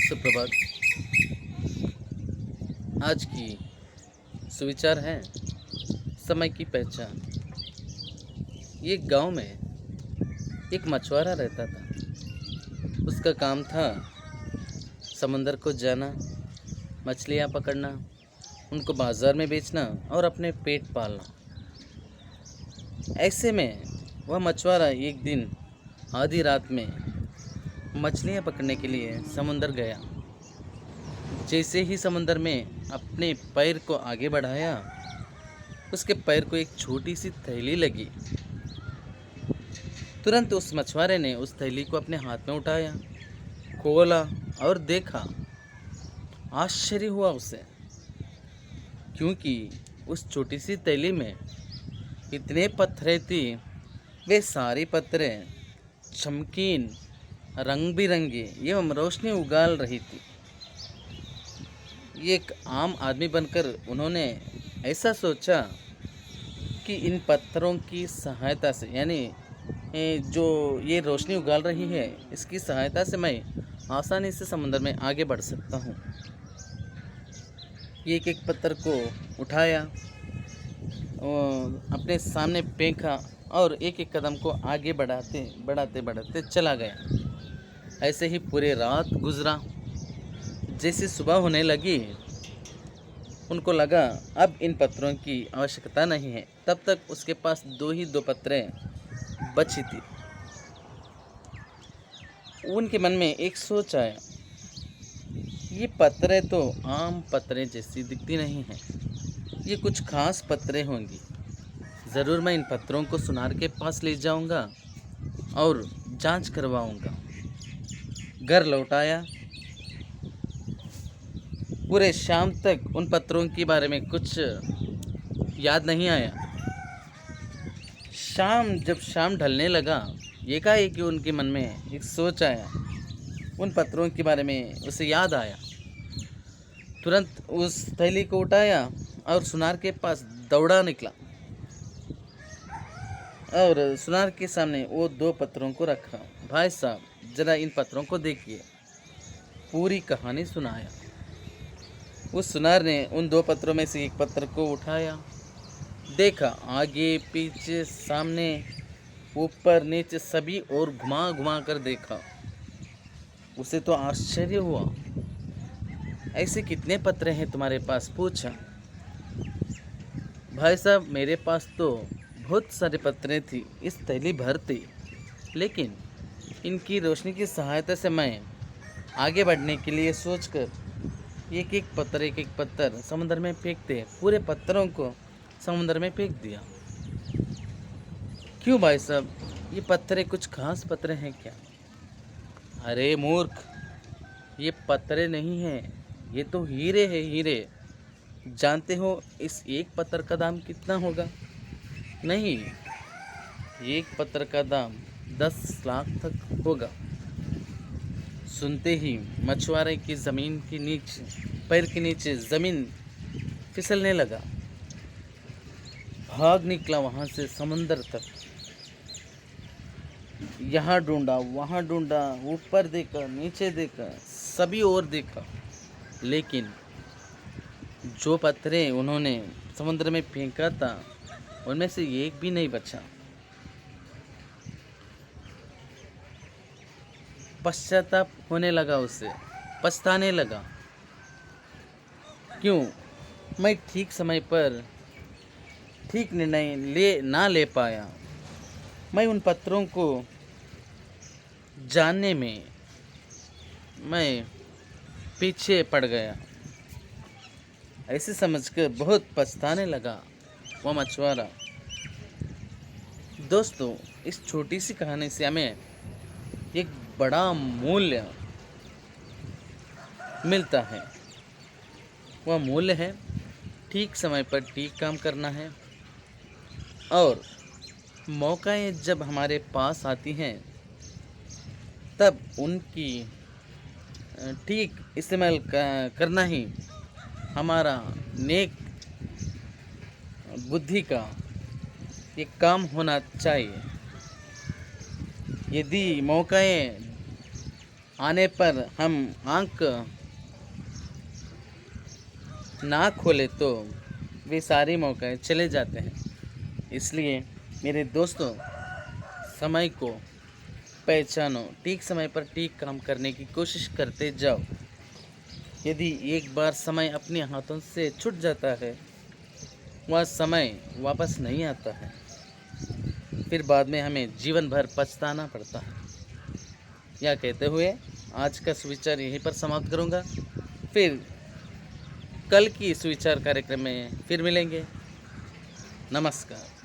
सुप्रभात। आज की सुविचार है समय की पहचान। ये गांव में एक मछुआरा रहता था। उसका काम था समंदर को जाना, मछलियां पकड़ना, उनको बाजार में बेचना और अपने पेट पालना। ऐसे में वह मछुआरा एक दिन आधी रात में मछलियां पकड़ने के लिए समुंदर गया। जैसे ही समंदर में अपने पैर को आगे बढ़ाया, उसके पैर को एक छोटी सी थैली लगी। तुरंत उस मछुआरे ने उस थैली को अपने हाथ में उठाया, खोला और देखा। आश्चर्य हुआ उसे, क्योंकि उस छोटी सी थैली में इतने पत्थरे थी। वे सारी पत्थरे चमकीन, रंग बिरंगी एवं रोशनी उगाल रही थी। एक आम आदमी बनकर उन्होंने ऐसा सोचा कि इन पत्थरों की सहायता से, यानी जो ये रोशनी उगाल रही है, इसकी सहायता से मैं आसानी से समुद्र में आगे बढ़ सकता हूँ। एक एक पत्थर को उठाया, अपने सामने फेंका और एक एक कदम को आगे बढ़ाते बढ़ाते बढ़ाते चला गया। ऐसे ही पूरे रात गुजरा। जैसे सुबह होने लगी, उनको लगा अब इन पत्थरों की आवश्यकता नहीं है। तब तक उसके पास दो पत्थरें बची थी। उनके मन में एक सोच आया, ये पत्थरें तो आम पत्थरें जैसी दिखती नहीं हैं, ये कुछ खास पत्थरें होंगी। ज़रूर मैं इन पत्थरों को सुनार के पास ले जाऊंगा और जांच करवाऊंगा। घर लौट आया। पूरे शाम तक उन पत्थरों के बारे में कुछ याद नहीं आया। जब शाम ढलने लगा, एकाएक उनके मन में एक सोच आया। उन पत्थरों के बारे में उसे याद आया। तुरंत उस थैली को उठाया और सुनार के पास दौड़ा निकला और सुनार के सामने वो दो पत्थरों को रखा। भाई साहब, जरा इन पत्थरों को देखिए। पूरी कहानी सुनाया। उस सुनार ने उन दो पत्थरों में से एक पत्थर को उठाया, देखा, आगे पीछे सामने ऊपर नीचे सभी और घुमा घुमा कर देखा। उसे तो आश्चर्य हुआ। ऐसे कितने पत्थर हैं तुम्हारे पास? पूछा। भाई साहब, मेरे पास तो बहुत सारे पत्थरें थी, इस थैली भर थी, लेकिन इनकी रोशनी की सहायता से मैं आगे बढ़ने के लिए सोचकर एक एक पत्थर समुद्र में फेंकते, पूरे पत्थरों को समुद्र में फेंक दिया। क्यों भाई साहब, ये पत्थरें कुछ खास पत्थरें हैं क्या? अरे मूर्ख, ये पत्थरें नहीं हैं, ये तो हीरे हैं, हीरे। जानते हो इस एक पत्थर का दाम कितना होगा? नहीं, एक पत्थर का दाम 10 लाख तक होगा। सुनते ही मछुआरे की पैर के नीचे ज़मीन फिसलने लगा। भाग निकला वहाँ से समंदर तक। यहाँ ढूंढा, वहाँ ढूंढा, ऊपर देखा, नीचे देखा, सभी ओर देखा, लेकिन जो पत्थरें उन्होंने समुद्र में फेंका था, उनमें से एक भी नहीं बचा। पश्चाताप होने लगा उसे, पछताने लगा। क्यों मैं ठीक समय पर ठीक निर्णय ना ले पाया? मैं उन पत्थरों को जानने में मैं पीछे पड़ गया। ऐसे समझकर बहुत पछताने लगा वह मछुआरा। दोस्तों, इस छोटी सी कहानी से हमें एक बड़ा मूल्य मिलता है। वह मूल्य है ठीक समय पर ठीक काम करना है, और मौकाएं जब हमारे पास आती हैं तब उनकी ठीक इस्तेमाल करना ही हमारा नेक बुद्धि का एक काम होना चाहिए। यदि मौकाएं आने पर हम आंख ना खोले तो वे सारे मौके चले जाते हैं। इसलिए मेरे दोस्तों, समय को पहचानो, ठीक समय पर ठीक काम करने की कोशिश करते जाओ। यदि एक बार समय अपने हाथों से छूट जाता है, वह समय वापस नहीं आता है। फिर बाद में हमें जीवन भर पछताना पड़ता है। यह कहते हुए आज का सुविचार यहीं पर समाप्त करूँगा। फिर कल की सुविचार कार्यक्रम में फिर मिलेंगे। नमस्कार।